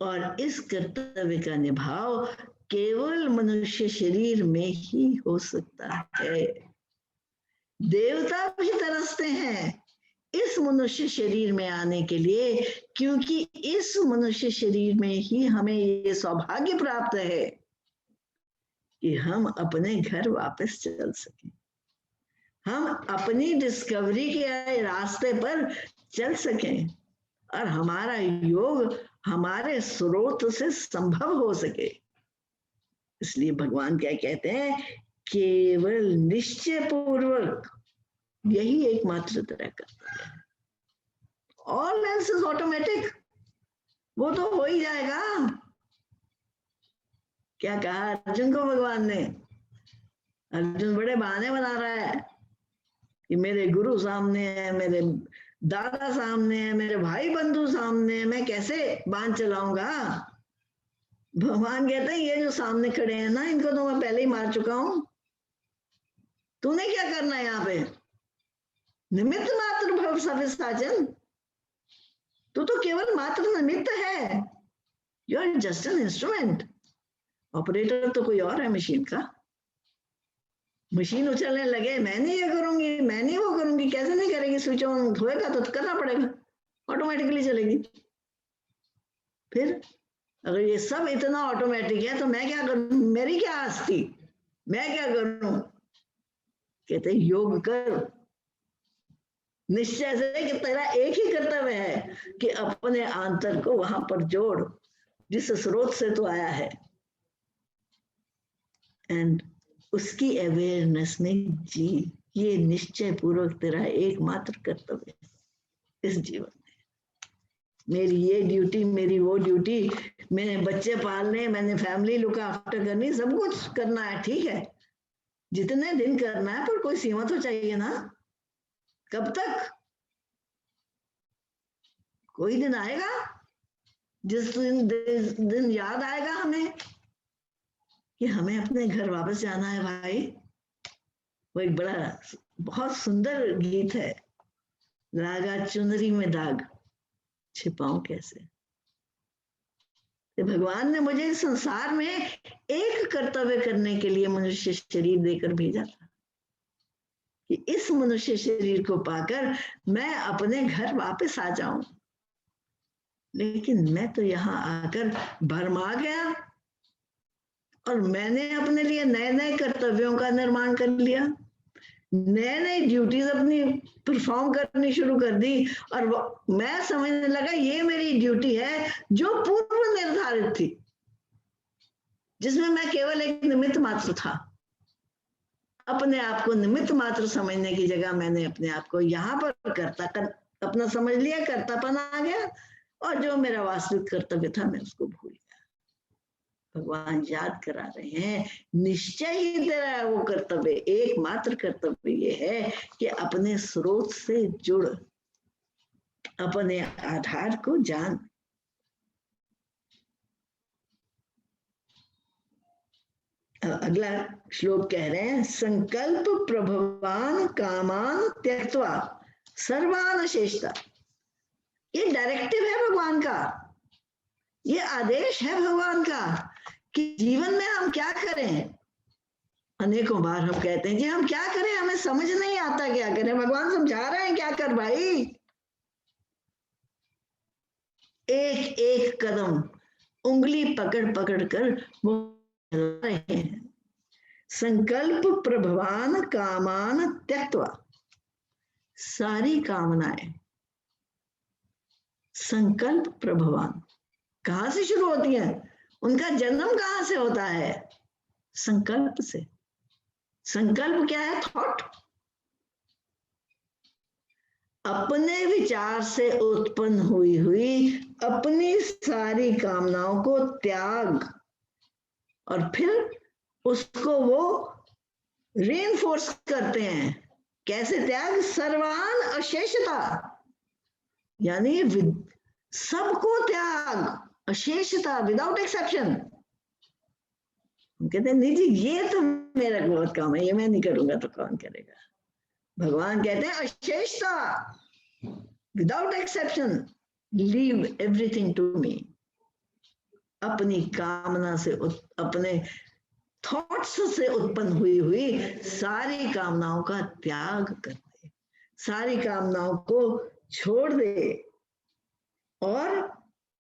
और इस कर्तव्य का निभाव केवल मनुष्य शरीर में ही हो सकता है। देवता भी तरसते हैं इस मनुष्य शरीर में आने के लिए, क्योंकि इस मनुष्य शरीर में ही हमें ये सौभाग्य प्राप्त है कि हम अपने घर वापस चल सकें, हम अपनी डिस्कवरी के रास्ते पर चल सकें, और हमारा योग हमारे स्रोत से संभव हो सके। इसलिए भगवान क्या कहते हैं, केवल निश्चय पूर्वक यही एकमात्र तरह कर्तव्य है। ऑल एल्स इज ऑटोमेटिक, वो तो हो ही जाएगा। क्या कहा अर्जुन को भगवान ने? अर्जुन बड़े बहाने बना रहा है कि मेरे गुरु सामने है, मेरे दादा सामने है, मेरे भाई बंधु सामने है, मैं कैसे बांध चलाऊंगा? भगवान कहते हैं ये जो सामने खड़े हैं ना, इनको तो मैं पहले ही मार चुका हूं। तूने क्या करना है यहाँ पे? निमित्त मात्र भव सब साजन, तू तो केवल मात्र निमित्त है। You are just an instrument. Operator तो कोई और है मशीन का। मशीन उछलने लगे, मैं नहीं ये करूंगी, मैं नहीं वो करूंगी, कैसे नहीं करेगी? स्विच ऑन होएगा तो करना पड़ेगा, ऑटोमेटिकली चलेगी। फिर अगर ये सब इतना ऑटोमेटिक है तो मैं क्या करूं, मेरी क्या आस्ती, मैं क्या करूं? कहते योग कर, निश्चय से कि तेरा एक ही कर्तव्य है कि अपने आंतर को वहां पर जोड़ जिस स्रोत से तो आया है, एंड उसकी अवेयरनेस में जी। ये निश्चय पूर्वक तेरा एकमात्र कर्तव्य है इस जीवन में। मेरी ये ड्यूटी, मेरी वो ड्यूटी, मैंने बच्चे पालने, मैंने फैमिली लुक आफ्टर करनी, सब कुछ करना है, ठीक है, जितने दिन करना है, पर कोई सीमा तो चाहिए ना। कब तक? कोई दिन आएगा जिस दिन याद आएगा हमें कि हमें अपने घर वापस जाना है भाई। वो एक बड़ा बहुत सुंदर गीत है, लागा चुनरी में दाग छिपाऊं कैसे। तो भगवान ने मुझे इस संसार में एक कर्तव्य करने के लिए मनुष्य शरीर देकर भेजा था कि इस मनुष्य शरीर को पाकर मैं अपने घर वापस आ जाऊं। लेकिन मैं तो यहाँ आकर भरमा गया और मैंने अपने लिए नए नए कर्तव्यों का निर्माण कर लिया, नए नए ड्यूटीज अपनी परफॉर्म करनी शुरू कर दी, और मैं समझने लगा ये मेरी ड्यूटी है जो पूर्व निर्धारित थी, जिसमें मैं केवल एक निमित्त मात्र था। अपने आप को निमित्त मात्र समझने की जगह मैंने अपने आप को यहाँ पर करता अपना समझ लिया, कर्तापन आ गया, और जो मेरा वास्तविक कर्तव्य था मैं उसको भूल गया। भगवान याद करा रहे हैं, निश्चय ही तेरा वो कर्तव्य, एकमात्र कर्तव्य ये है कि अपने स्रोत से जुड़, अपने आधार को जान। अगला श्लोक कह रहे हैं, संकल्प प्रभवान कामान त्यक्त्वा सर्वान शेषता। ये डायरेक्टिव है भगवान का, ये आदेश है भगवान का कि जीवन में हम क्या करें। अनेकों बार हम कहते हैं जी हम क्या करें, हमें समझ नहीं आता क्या करें। भगवान समझा रहे हैं क्या कर भाई, एक एक कदम उंगली पकड़ पकड़ कर वो रहे हैं। संकल्प प्रभवान कामान त्यक्त्वा, सारी कामनाएं संकल्प प्रभवान कहां से शुरू होती हैं, उनका जन्म कहां से होता है, संकल्प से। संकल्प क्या है, थॉट। अपने विचार से उत्पन्न हुई अपनी सारी कामनाओं को त्याग, और फिर उसको वो रीइंफोर्स करते हैं। कैसे त्याग, सर्वान अशेषता, यानी सबको त्याग, अशेषता, विदाउट एक्सेप्शन। कहते हैं नहीं जी ये तो मेरा बहुत काम है, ये मैं नहीं करूंगा तो कौन करेगा। भगवान कहते हैं अशेषता, without exception, leave everything to me. अपनी कामना से, अपने थॉट्स से उत्पन्न हुई सारी कामनाओं का त्याग कर दे, सारी कामनाओं को छोड़ दे, और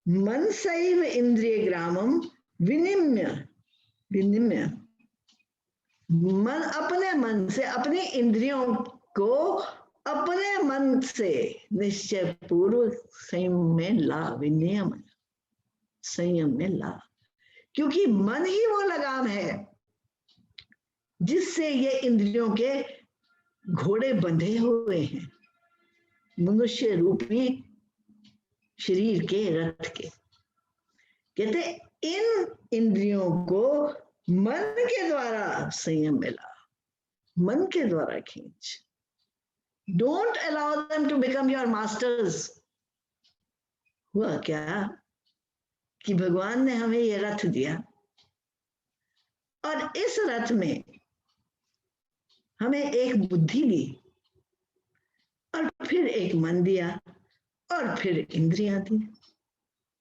मन सैव इंद्रिय ग्रामम विनिम्य, विनिम्य, मन, अपने मन से, अपनी इंद्रियों को अपने मन से निश्चय पूर्वक संयम में ला, विनियम, संयम में ला। क्योंकि मन ही वो लगाम है जिससे ये इंद्रियों के घोड़े बंधे हुए हैं, मनुष्य रूपी शरीर के रथ के। कहते इन इंद्रियों को मन के द्वारा संयम में ला, मन के द्वारा खींच। Don't allow them to become your masters. हुआ क्या कि भगवान ने हमें ये रथ दिया, और इस रथ में हमें एक बुद्धि दी, और फिर एक मन दिया, और फिर इंद्रियां दी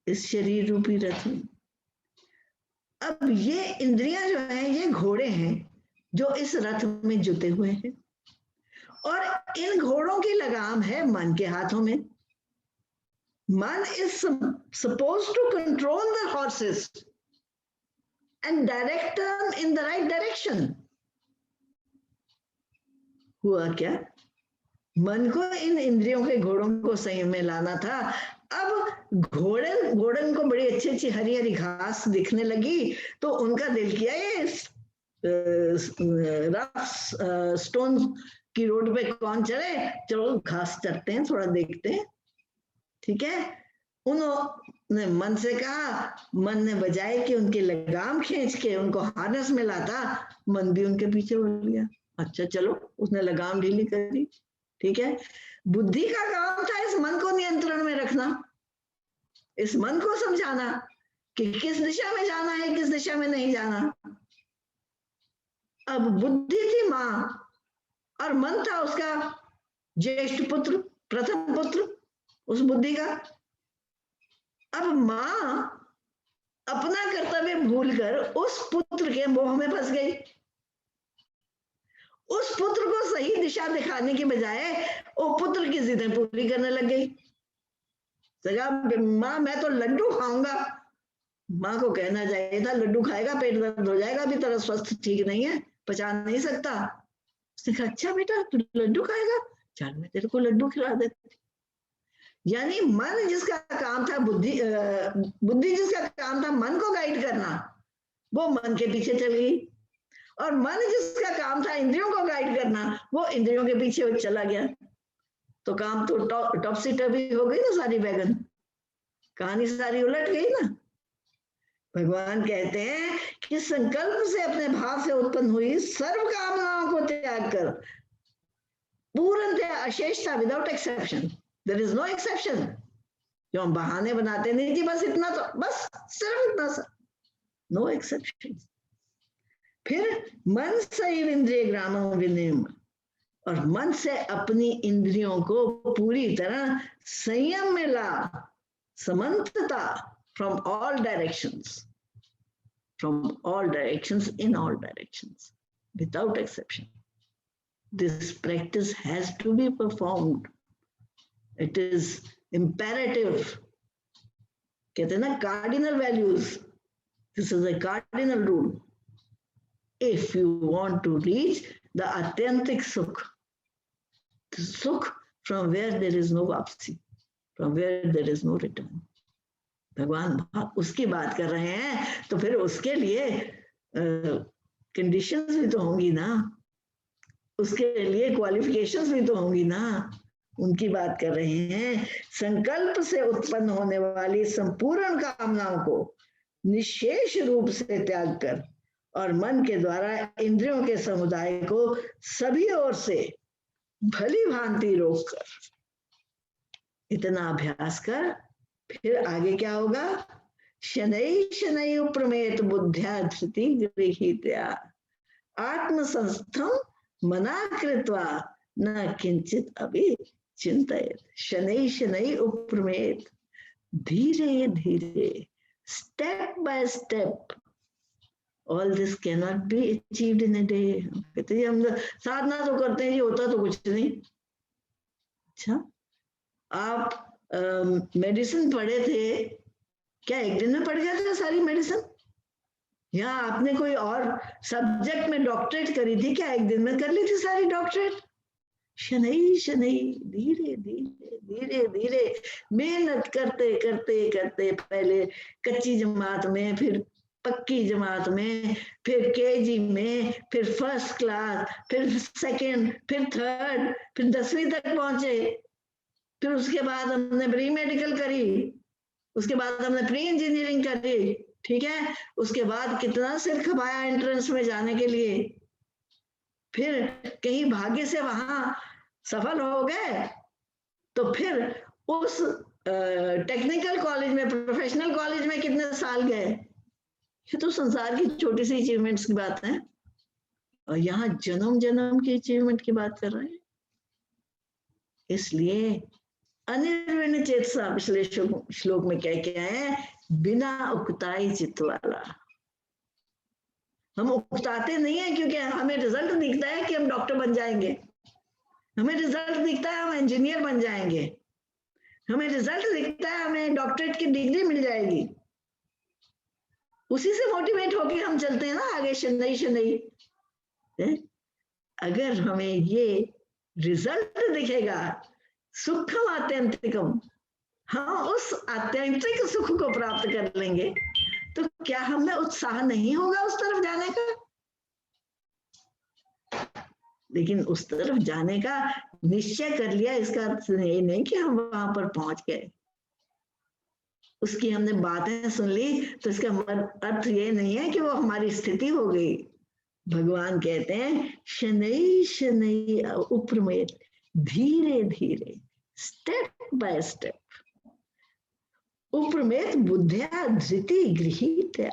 इस शरीर रूपी रथ में। अब ये इंद्रियां जो हैं ये घोड़े हैं जो इस रथ में जुटे हुए हैं, और इन घोड़ों की लगाम है मन के हाथों में। Man is supposed to control the horses and direct them in the right direction. हुआ क्या? मन को इन इंद्रियों के घोड़ों को संयम में लाना था। अब घोड़न को बड़ी अच्छी अच्छी हरी हरी घास दिखने लगी तो उनका दिल किया ये रफ स्टोन की रोड पे कौन चले, चलो घास चरते हैं, थोड़ा देखते हैं। ठीक है, उन्होंने मन से कहा, मन ने बजाय कि उनकी लगाम खींच के उनको हार्नेस में लाता, मन भी उनके पीछे बढ़ गया। अच्छा चलो, उसने लगाम ढीली करी। ठीक है, बुद्धि का काम था इस मन को नियंत्रण में रखना, इस मन को समझाना कि किस दिशा में जाना है, किस दिशा में नहीं जाना। अब बुद्धि थी माँ और मन था उसका ज्येष्ठ पुत्र, प्रथम पुत्र उस बुद्धि का। अब माँ अपना कर्तव्य भूलकर उस पुत्र के मोह में फंस गई। उस पुत्र को सही दिशा दिखाने के बजाय वो पुत्र की जिदें पूरी करने लग गई। माँ मैं तो लड्डू खाऊंगा। माँ को कहना चाहिए था लड्डू खाएगा पेट दर्द हो जाएगा, अभी तेरा स्वास्थ्य ठीक नहीं है, पचा नहीं सकता। उसने कहा अच्छा बेटा तू लड्डू खाएगा, चल मैं तेरे को लड्डू खिला देती। यानी मन जिसका काम था, बुद्धि जिसका काम था मन को गाइड करना, वो मन के पीछे चल गई। और मन जिसका काम था इंद्रियों को गाइड करना, वो इंद्रियों के पीछे चला गया। तो काम तो टॉपसी टॉपी हो गई ना सारी बैगन, कहानी सारी उलट गई ना। भगवान कहते हैं कि संकल्प से अपने भाव से उत्पन्न हुई सर्व कामनाओं को त्याग कर पूर्णतः अशेषता, without exception, there is no exception. जो हम बहाने बनाते नहीं जी बस इतना तो, बस सिर्फ इतना सा, नो एक्सेप्शन। फिर मन सैव इंद्रिय ग्रामो विनियम, और मन से अपनी इंद्रियों को पूरी तरह संयम में ला, समंतता, from all directions, in all directions, without exception. This practice has to be performed. It is imperative. कहते हैं ना cardinal values. This is a cardinal rule. If you want to reach the atyantik sukh, the sukh from where there is no vapsi, from where there is no return. भगवान उसकी बात कर रहे हैं तो फिर उसके लिए कंडीशंस भी तो होंगी ना, उसके लिए क्वालिफिकेशंस भी तो होंगी ना, उनकी बात कर रहे हैं। संकल्प से उत्पन्न होने वाली संपूर्ण कामनाओं को निशेष रूप से त्याग कर और मन के द्वारा इंद्रियों के समुदाय को सभी ओर से भली भांति रोक कर, इतना अभ्यास कर, फिर आगे क्या होगा? शनै शनै प्रमेत बुद्ध्या धृति गृहीत्या आत्मसंस्थम मना कृत्वा न किंचित अभी चिंतयेत। शनै शनै उपप्रमेत, धीरे धीरे, step by step. All this can not be achieved in a day. कहते हैं हम साधना तो करते हैं जी, होता तो कुछ नहीं। अच्छा, आप मेडिसिन पढ़े थे क्या? एक दिन में पढ़ गया था सारी मेडिसिन? या आपने कोई और सब्जेक्ट में डॉक्टरेट करी थी क्या? एक दिन में कर ली थी सारी डॉक्टरेट? शनै शनै, धीरे धीरे धीरे धीरे मेहनत करते करते करते, पहले कच्ची जमात में, फिर पक्की जमात में, फिर केजी में, फिर फर्स्ट क्लास, फिर सेकंड, फिर थर्ड, फिर 10वीं तक पहुंचे। फिर उसके बाद हमने प्री मेडिकल करी, उसके बाद हमने प्री इंजीनियरिंग करी। ठीक है, उसके बाद कितना सिर खपाया एंट्रेंस में जाने के लिए। फिर कहीं भाग्य से वहां सफल हो गए तो फिर उस टेक्निकल कॉलेज में, प्रोफेशनल कॉलेज में कितने साल गए। ये तो संसार की छोटी सी अचीवमेंट्स की बात है, और यहाँ जन्म जन्म की अचीवमेंट की बात कर रहे हैं। इसलिए अनिर्विण्ण चेतसा पिछले श्लोक में क्या क्या है? बिना उकताई चित्त वाला। हम उकताते नहीं है क्योंकि हमें रिजल्ट दिखता है कि हम डॉक्टर बन जाएंगे, हमें रिजल्ट दिखता है हम इंजीनियर बन जाएंगे, हमें रिजल्ट दिखता है, हमें डॉक्टरेट की डिग्री मिल जाएगी, उसी से मोटिवेट होके हम चलते हैं ना आगे, शनई शनई। अगर हमें ये रिजल्ट दिखेगा, सुखम आत्यंतिकम, हम उस आत्यंतिक सुख को प्राप्त कर लेंगे, तो क्या हमें उत्साह नहीं होगा उस तरफ जाने का? लेकिन उस तरफ जाने का निश्चय कर लिया, इसका अर्थ ये नहीं कि हम वहां पर पहुंच गए, उसकी हमने बातें सुन ली तो इसका अर्थ ये नहीं है कि वो हमारी स्थिति हो गई। भगवान कहते हैं शनई शनई उपरमेत, धीरे धीरे, स्टेप बाय स्टेप, उपरमेत बुद्धिया धृति गृहीत्या,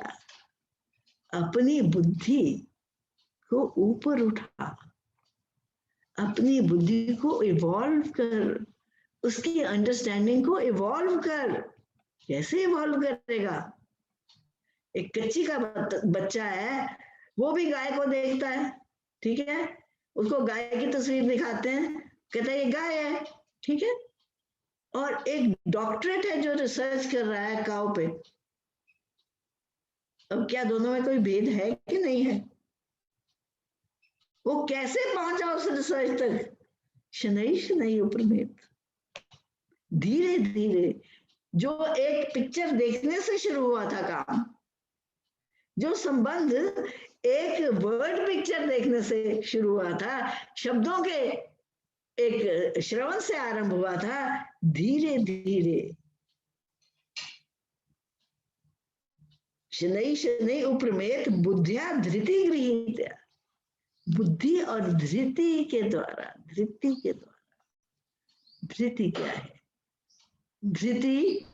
अपनी बुद्धि को ऊपर उठा, अपनी बुद्धि को इवॉल्व कर, उसकी अंडरस्टैंडिंग को इवॉल्व कर। कैसे इवॉल्व करेगा? एक कच्ची का बच्चा है, वो भी गाय को देखता है, ठीक है, उसको गाय की तस्वीर दिखाते हैं, कहता है ये गाय है, ठीक है, और एक डॉक्टरेट है जो रिसर्च कर रहा है काऊ पे। अब क्या दोनों में कोई भेद है कि नहीं है? वो कैसे पहुंचा उस रिसर्च तक? शनई शनई उपरमेत, धीरे धीरे। जो एक पिक्चर देखने से शुरू हुआ था काम, जो संबंध एक वर्ड पिक्चर देखने से शुरू हुआ था, शब्दों के एक श्रवण से आरंभ हुआ था, धीरे धीरे शनई शनई उपरमेत बुद्धिया धृति गृहीत, बुद्धि और धृति के द्वारा, धृति के द्वारा। धृति क्या है? धृति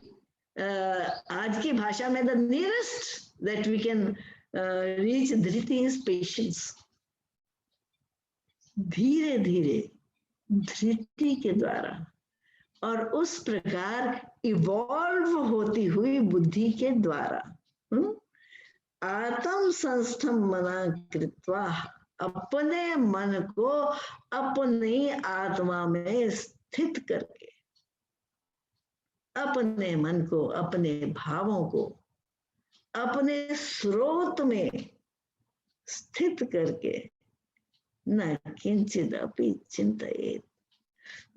आज की भाषा में the nearest that we can reach धृति इज पेशेंस। धीरे धीरे धृति के द्वारा और उस प्रकार इवॉल्व होती हुई बुद्धि के द्वारा आत्म संस्थम मना कृत्वा, अपने मन को अपनी आत्मा में स्थित करके, अपने मन को, अपने भावों को अपने स्रोत में स्थित करके, न किंचित अपि चिंतयेत,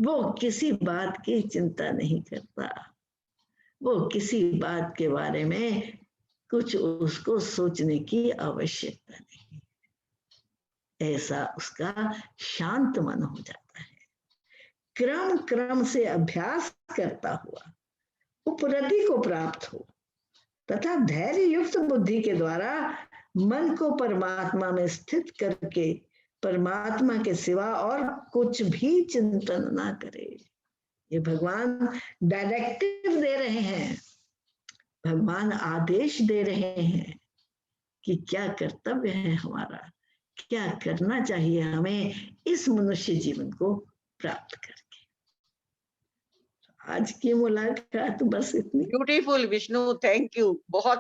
वो किसी बात की चिंता नहीं करता, वो किसी बात के बारे में कुछ उसको सोचने की आवश्यकता नहीं, ऐसा उसका शांत मन हो जाता है। क्रम क्रम से अभ्यास करता हुआ उपरति को प्राप्त हो तथा धैर्य युक्त बुद्धि के द्वारा मन को परमात्मा में स्थित करके परमात्मा के सिवा और कुछ भी चिंतन ना करे। ये भगवान डायरेक्टिव दे रहे हैं, भगवान आदेश दे रहे हैं कि क्या कर्तव्य है हमारा, क्या करना चाहिए हमें इस मनुष्य जीवन को प्राप्त करके। आज की मुलाकात बस इतनी। Beautiful Vishnu, thank you. बहुत